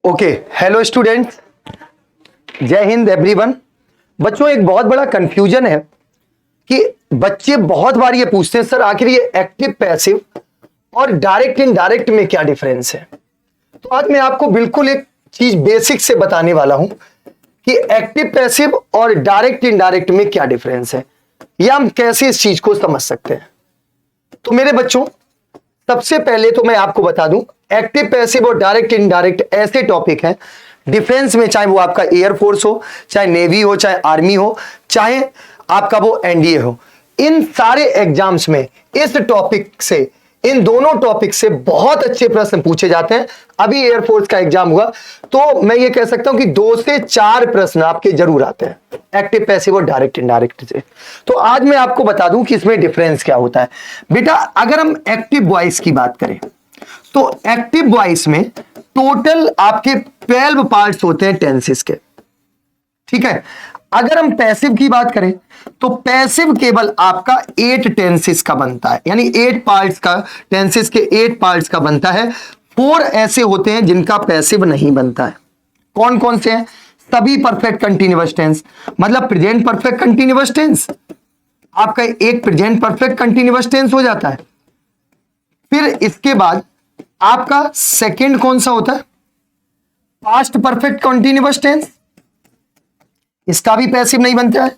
Okay, hello students, जय Hind everyone. बच्चों, एक बहुत बड़ा कंफ्यूजन है कि बच्चे बहुत बार ये पूछते हैं, सर आखिर ये एक्टिव पैसिव और डायरेक्ट इनडायरेक्ट में क्या डिफरेंस है। तो आज मैं आपको बिल्कुल एक चीज बेसिक से बताने वाला हूं कि एक्टिव पैसिव और डायरेक्ट इनडायरेक्ट में क्या डिफरेंस है या हम कैसे इस चीज को समझ सकते हैं। तो मेरे बच्चों, सबसे पहले तो मैं आपको बता दूं, एक्टिव पैसिव और डायरेक्ट इनडायरेक्ट ऐसे टॉपिक हैं डिफेंस में, चाहे वो आपका एयरफोर्स हो, चाहे नेवी हो, चाहे आर्मी हो, चाहे आपका वो एनडीए हो, इन सारे एग्जाम्स में इस टॉपिक से, इन दोनों टॉपिक से बहुत अच्छे प्रश्न पूछे जाते हैं। अभी एयरफोर्स का एग्जाम हुआ तो मैं ये कह सकता हूं कि 2 से 4 प्रश्न आपके जरूर आते हैं एक्टिव पैसिव और डायरेक्ट इनडायरेक्ट से। तो आज मैं आपको बता दूं कि इसमें डिफरेंस क्या होता है। बेटा, अगर हम एक्टिव वॉइस की बात करें तो एक्टिव वॉइस में टोटल आपके 12 पार्ट्स होते हैं टेंसेस के, ठीक है। अगर हम पैसिव की बात करें तो पैसिव केवल आपका 8 टेंसेस का बनता है, यानी 8 पार्ट्स का, टेंसेस के 8 पार्ट्स का बनता है। 4 ऐसे होते हैं जिनका पैसिव नहीं बनता है। कौन कौन से हैं? सभी परफेक्ट कंटीन्यूअस टेंस, मतलब प्रेजेंट परफेक्ट कंटीन्यूअस टेंस, आपका एक प्रेजेंट परफेक्ट कंटीन्यूअस टेंस हो जाता है। फिर इसके बाद आपका सेकंड कौन सा होता है? पास्ट परफेक्ट कंटीन्यूअस टेंस, इसका भी पैसिव नहीं बनता है।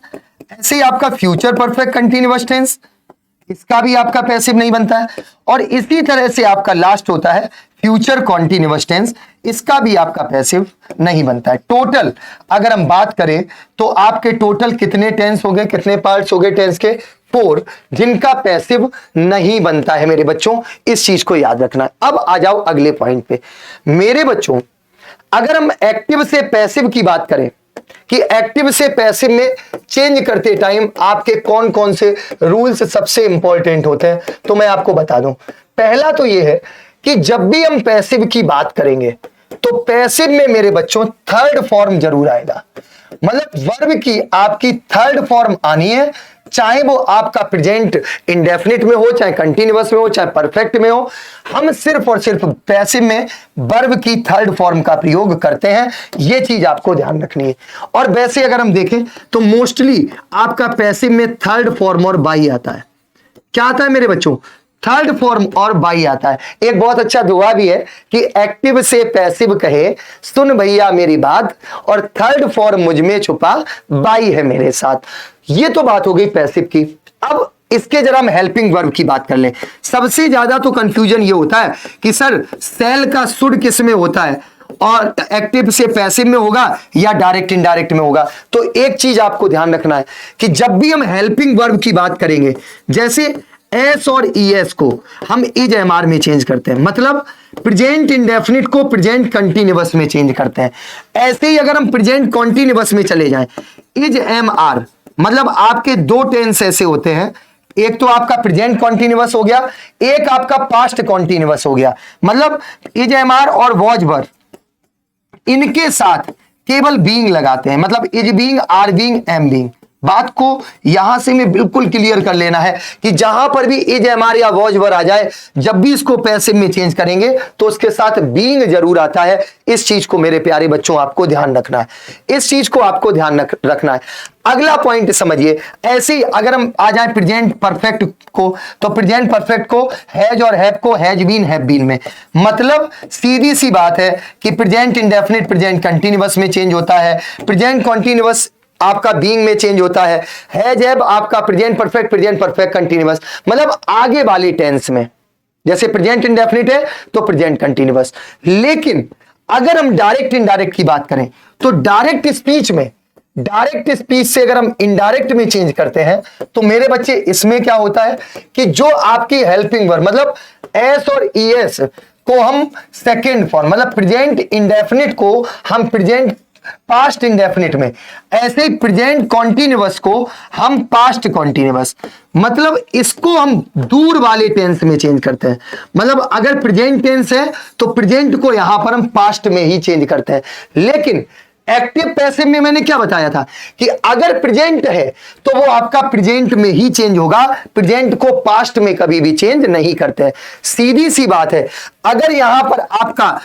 ऐसे ही आपका फ्यूचर परफेक्ट कंटीन्यूअस टेंस, इसका भी आपका पैसिव नहीं बनता है। और इसी तरह से आपका लास्ट होता है फ्यूचर कॉन्टिन्यूअस टेंस, इसका भी आपका पैसिव नहीं बनता है। टोटल अगर हम बात करें तो आपके टोटल कितने टेंस हो गए, कितने पार्ट्स हो गए टेंस के? 4, जिनका पैसिव नहीं बनता है मेरे बच्चों। इस चीज को याद रखना है। अब आ जाओ अगले पॉइंट पे मेरे बच्चों। अगर हम एक्टिव से पैसिव की बात करें कि एक्टिव से पैसिव में चेंज करते टाइम आपके कौन कौन से रूल्स सबसे इंपॉर्टेंट होते हैं, तो मैं आपको बता दूं। पहला तो यह है कि जब भी हम पैसिव की बात करेंगे तो पैसिव में मेरे बच्चों थर्ड फॉर्म जरूर आएगा, मतलब वर्ब की आपकी थर्ड फॉर्म आनी है, चाहे वो आपका प्रेजेंट इंडेफिनिट में हो, चाहे कंटीन्यूअस में हो, चाहे परफेक्ट में हो। हम सिर्फ और सिर्फ पैसिव में वर्ब की थर्ड फॉर्म का प्रयोग करते हैं, ये चीज आपको ध्यान रखनी है। और वैसे अगर हम देखें तो मोस्टली आपका पैसिव में थर्ड फॉर्म और बाई आता है। क्या आता है मेरे बच्चों? थर्ड फॉर्म और बाई आता है। एक बहुत अच्छा दुआ भी है कि एक्टिव से पैसिव कहे सुन भैया मेरी बात, और थर्ड फॉर्म मुझ में छुपा बाई है मेरे साथ। ये तो बात हो गई पैसिव की। अब इसके जरा हम हेल्पिंग वर्ब की बात कर लें। सबसे ज्यादा तो कंफ्यूजन ये होता है कि सर सेल का सुड किस में होता है और एक्टिव से पैसिव में होगा या डायरेक्ट इनडायरेक्ट में होगा। तो एक चीज आपको ध्यान रखना है कि जब भी हम हेल्पिंग वर्ब की बात करेंगे, जैसे एस और ईएस को हम इज एमआर में चेंज करते हैं, मतलब प्रेजेंट इंडेफिनिट को प्रेजेंट कंटीन्यूअस में चेंज करते हैं। ऐसे ही अगर हम प्रेजेंट कॉन्टिन्यूअस में चले जाएं, इज एमआर, मतलब आपके 2 टेंस ऐसे होते हैं, एक तो आपका प्रेजेंट कॉन्टिन्यूअस हो गया, एक आपका पास्ट कॉन्टिन्यूअस हो गया। मतलब इज एमआर और वॉज वर, इनके साथ केवल बीइंग लगाते हैं, मतलब is being, are being, am being. बात को यहां से में बिल्कुल क्लियर कर लेना है कि जहां पर भी इज एमआर या वॉज वर आ जाए, जब भी इसको पैसिव में चेंज करेंगे तो उसके साथ बीइंग जरूर आता है। इस चीज को मेरे प्यारे बच्चों आपको ध्यान रखना है, इस चीज को आपको ध्यान रखना है। अगला पॉइंट समझिए। ऐसे ही अगर हम आ जाए प्रेजेंट परफेक्ट को, तो प्रेजेंट परफेक्ट को हैज और हैव को हैज बीन, हैव बीन में, मतलब सीधी सी बात है कि प्रेजेंट इंडेफिनिट प्रेजेंट कंटीन्यूअस में चेंज होता है, प्रेजेंट कॉन्टिन्यूअस आपका बीइंग में चेंज होता है, हैज हैव आपका प्रेजेंट परफेक्ट कंटीन्यूअस, मतलब आगे वाले टेंस में। जैसे प्रेजेंट इंडेफिनिट है तो प्रेजेंट कंटीन्यूअस। लेकिन अगर हम डायरेक्ट इनडायरेक्ट की बात करें तो डायरेक्ट स्पीच में, डायरेक्ट स्पीच से अगर हम इनडायरेक्ट में चेंज करते हैं तो मेरे बच्चे इसमें क्या होता है कि जो आपकी हेल्पिंग वर्ब, मतलब एस और ईएस को हम सेकेंड फॉर्म, मतलब प्रेजेंट इंडेफिनिट को हम प्रेजेंट पास्ट इंडेफिनिट में, ऐसे ही प्रेजेंट कॉन्टिन्यूअस को हम पास्ट कॉन्टिन्यूअस, मतलब इसको हम दूर वाले टेंस में चेंज करते हैं। मतलब अगर प्रेजेंट टेंस है तो प्रेजेंट को यहां पर हम पास्ट में ही चेंज करते हैं। लेकिन एक्टिव पैसिव में मैंने क्या बताया था कि अगर प्रेजेंट है तो वो आपका प्रेजेंट में ही चेंज होगा, प्रेजेंट को पास्ट में कभी भी चेंज नहीं करते हैं। सीधी सी बात है। अगर यहां पर आपका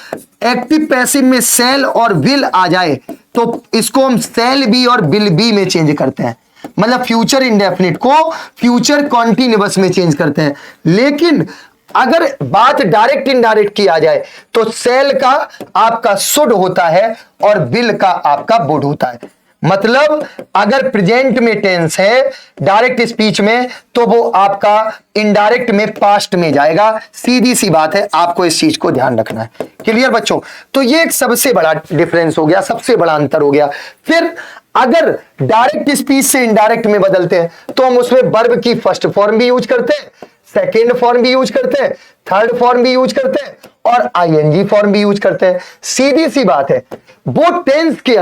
एक्टिव पैसिव में सेल और विल आ जाए तो इसको हम सेल बी और विल बी में चेंज करते हैं, मतलब फ्यूचर इंडेफिनिट को फ्यूचर कॉन्टिन्यूअस में चेंज करते हैं। लेकिन अगर बात डायरेक्ट इनडायरेक्ट की आ जाए तो सेल का आपका शुड होता है और विल का आपका वुड होता है। मतलब अगर प्रेजेंट में टेंस है डायरेक्ट स्पीच में तो वो आपका इनडायरेक्ट में पास्ट में जाएगा। सीधी सी बात है, आपको इस चीज को ध्यान रखना है। क्लियर बच्चों? तो ये एक सबसे बड़ा डिफरेंस हो गया, सबसे बड़ा अंतर हो गया। फिर अगर डायरेक्ट स्पीच से इनडायरेक्ट में बदलते हैं तो हम उसमें वर्ब की फर्स्ट फॉर्म भी यूज करते हैं, सेकेंड फॉर्म भी यूज करते हैं, थर्ड फॉर्म भी यूज करते हैं और आईएनजी फॉर्म भी यूज करते हैं। सीधी सी बात है, वो टेंस के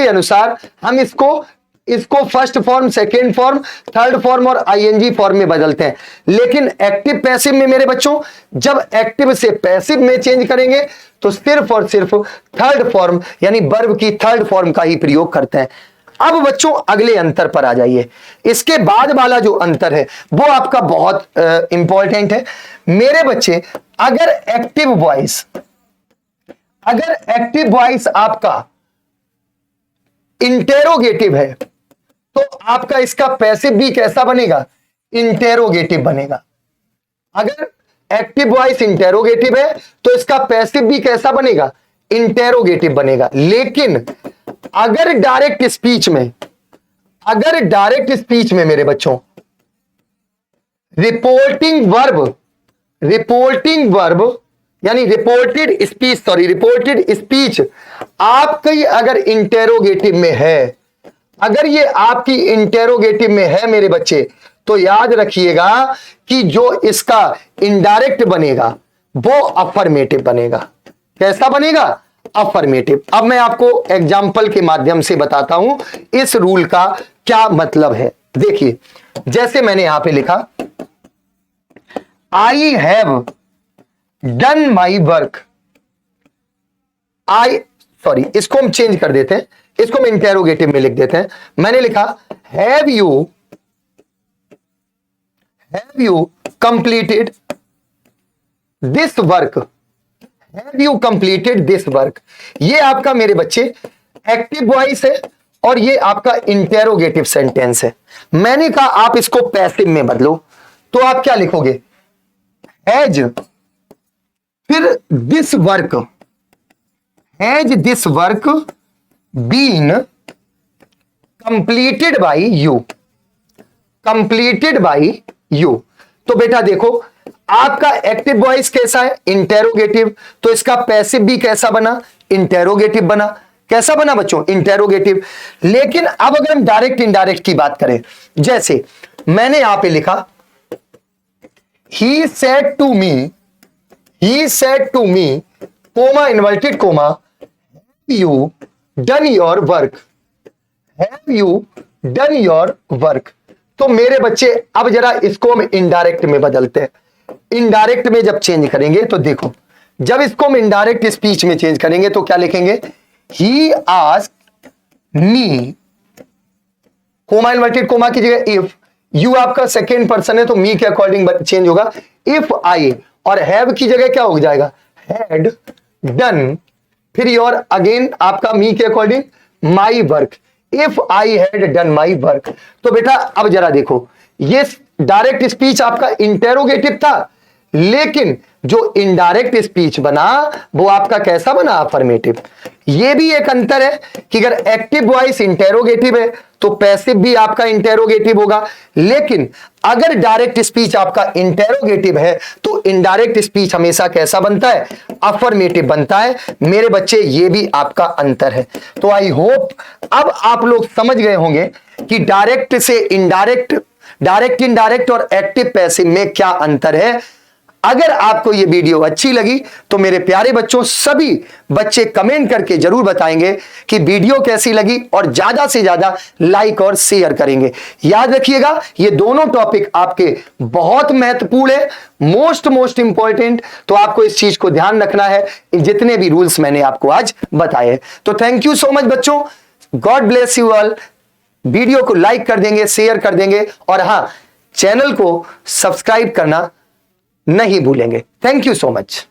अनुसार हम इसको first form, second form, third form और आईएनजी फॉर्म में बदलते हैं। लेकिन एक्टिव पैसिव में मेरे बच्चों जब एक्टिव से पैसिव में चेंज करेंगे तो सिर्फ और सिर्फ थर्ड फॉर्म यानी वर्ब की थर्ड फॉर्म का ही प्रयोग करते हैं। अब बच्चों अगले अंतर पर आ जाइए। इसके बाद वाला जो अंतर है वो आपका बहुत इंपॉर्टेंट है मेरे बच्चे। अगर एक्टिव वॉइस आपका इंटेरोगेटिव है तो आपका इसका पैसिव भी कैसा बनेगा? इंटेरोगेटिव बनेगा। अगर एक्टिव वॉइस इंटेरोगेटिव है तो इसका पैसिव भी कैसा बनेगा? इंटेरोगेटिव बनेगा। लेकिन अगर डायरेक्ट स्पीच में मेरे बच्चों रिपोर्टिंग वर्ब यानी रिपोर्टेड स्पीच आपकी अगर इंटेरोगेटिव में है, अगर ये आपकी इंटेरोगेटिव में है मेरे बच्चे, तो याद रखिएगा कि जो इसका इनडायरेक्ट बनेगा वो अफर्मेटिव बनेगा। कैसा बनेगा? अफर्मेटिव। अब मैं आपको एग्जाम्पल के माध्यम से बताता हूं इस रूल का क्या मतलब है। देखिए, जैसे मैंने यहां पे लिखा I have done my work. इसको हम चेंज कर देते हैं, इसको हम इंटेरोगेटिव में लिख देते हैं। मैंने लिखा have you completed this work. Have you completed this work, ये आपका मेरे बच्चे एक्टिव वॉइस है और ये आपका इंटेरोगेटिव सेंटेंस है। मैंने कहा आप इसको पैसिव में बदलो, तो आप क्या लिखोगे? हैज फिर this work, has this work been completed by you. तो बेटा देखो, आपका एक्टिव वॉइस कैसा है? इंटेरोगेटिव। तो इसका पैसिव भी कैसा बना? इंटेरोगेटिव बना। कैसा बना बच्चों? इंटेरोगेटिव। लेकिन अब अगर हम डायरेक्ट इनडायरेक्ट की बात करें, जैसे मैंने यहां पे लिखा he said to me comma inverted comma have you done your work. तो मेरे बच्चे अब जरा इसको हम इनडायरेक्ट में बदलते हैं। इनडायरेक्ट में जब चेंज करेंगे तो देखो, जब इसको हम इनडायरेक्ट स्पीच में चेंज करेंगे तो क्या लिखेंगे? He asked me, comma inverted coma की जगह इफ, यू आपका सेकेंड पर्सन है तो मी के अकॉर्डिंग चेंज होगा। इफ आई, और हैव की जगह क्या हो जाएगा? हैड डन, फिर योर अगेन आपका मी के according my work. If I had done my work. तो बेटा अब जरा देखो, ये डायरेक्ट स्पीच आपका इंटेरोगेटिव था, लेकिन जो इनडायरेक्ट स्पीच बना वो आपका कैसा बना? अफर्मेटिव। ये भी एक अंतर है कि अगर एक्टिव वॉइस इंटेरोगेटिव है तो पैसिव भी आपका इंटेरोगेटिव होगा, लेकिन अगर डायरेक्ट स्पीच आपका इंटेरोगेटिव है तो इनडायरेक्ट स्पीच हमेशा कैसा बनता है? अफर्मेटिव बनता है। मेरे बच्चे ये भी आपका अंतर है। तो आई होप अब आप लोग समझ गए होंगे कि डायरेक्ट से इनडायरेक्ट, डायरेक्ट इनडायरेक्ट और एक्टिव पैसिव में क्या अंतर है। अगर आपको ये वीडियो अच्छी लगी तो मेरे प्यारे बच्चों, सभी बच्चे कमेंट करके जरूर बताएंगे कि वीडियो कैसी लगी और ज्यादा से ज्यादा लाइक और शेयर करेंगे। याद रखिएगा, ये दोनों टॉपिक आपके बहुत महत्वपूर्ण है, मोस्ट इंपॉर्टेंट। तो आपको इस चीज को ध्यान रखना है, जितने भी रूल्स मैंने आपको आज बताए। तो थैंक यू सो मच बच्चों, God bless you all. Video को लाइक कर देंगे, शेयर कर देंगे, और हां, चैनल को सब्सक्राइब करना नहीं भूलेंगे। Thank you so much.